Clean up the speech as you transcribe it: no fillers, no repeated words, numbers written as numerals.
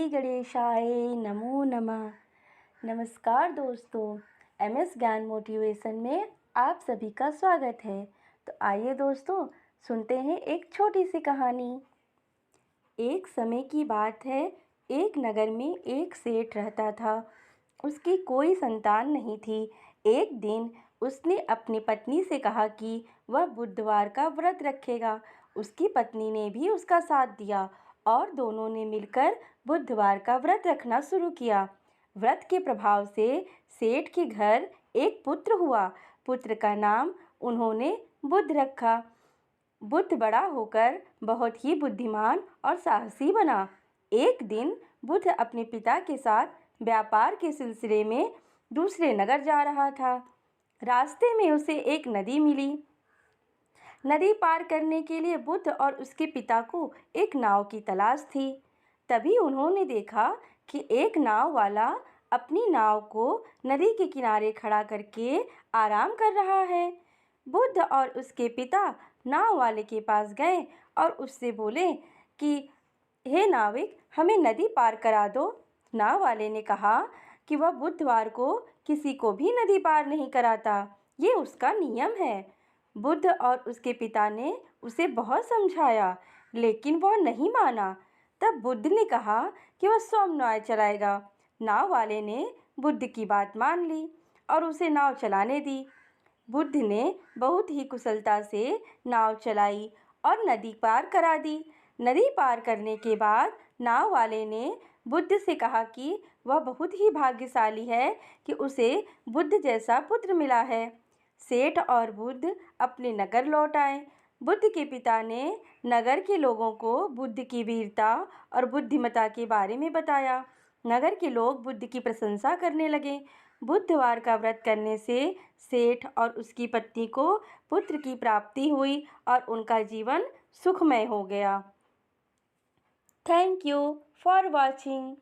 श्री गणेशाय नमो नमः। नमस्कार दोस्तों, MS ज्ञान मोटिवेशन में आप सभी का स्वागत है। तो आइए दोस्तों, सुनते हैं एक छोटी सी कहानी। एक समय की बात है, एक नगर में एक सेठ रहता था। उसकी कोई संतान नहीं थी। एक दिन उसने अपनी पत्नी से कहा कि वह बुधवार का व्रत रखेगा। उसकी पत्नी ने भी उसका साथ दिया और दोनों ने मिलकर बुधवार का व्रत रखना शुरू किया। व्रत के प्रभाव से सेठ के घर एक पुत्र हुआ। पुत्र का नाम उन्होंने बुध रखा। बुध बड़ा होकर बहुत ही बुद्धिमान और साहसी बना। एक दिन बुध अपने पिता के साथ व्यापार के सिलसिले में दूसरे नगर जा रहा था। रास्ते में उसे एक नदी मिली। नदी पार करने के लिए बुध और उसके पिता को एक नाव की तलाश थी। तभी उन्होंने देखा कि एक नाव वाला अपनी नाव को नदी के किनारे खड़ा करके आराम कर रहा है। बुध और उसके पिता नाव वाले के पास गए और उससे बोले कि हे नाविक, हमें नदी पार करा दो। नाव वाले ने कहा कि वह बुधवार को किसी को भी नदी पार नहीं कराता, ये उसका नियम है। बुध और उसके पिता ने उसे बहुत समझाया, लेकिन वह नहीं माना। तब बुध ने कहा कि वह स्वयं नाव चलाएगा। नाव वाले ने बुध की बात मान ली और उसे नाव चलाने दी। बुध ने बहुत ही कुशलता से नाव चलाई और नदी पार करा दी। नदी पार करने के बाद नाव वाले ने बुध से कहा कि वह बहुत ही भाग्यशाली है कि उसे बुध जैसा पुत्र मिला है। सेठ और बुध अपने नगर लौट आए। बुध के पिता ने नगर के लोगों को बुध की वीरता और बुद्धिमत्ता के बारे में बताया। नगर के लोग बुध की प्रशंसा करने लगे। बुधवार का व्रत करने से सेठ और उसकी पत्नी को पुत्र की प्राप्ति हुई और उनका जीवन सुखमय हो गया। Thank you for watching.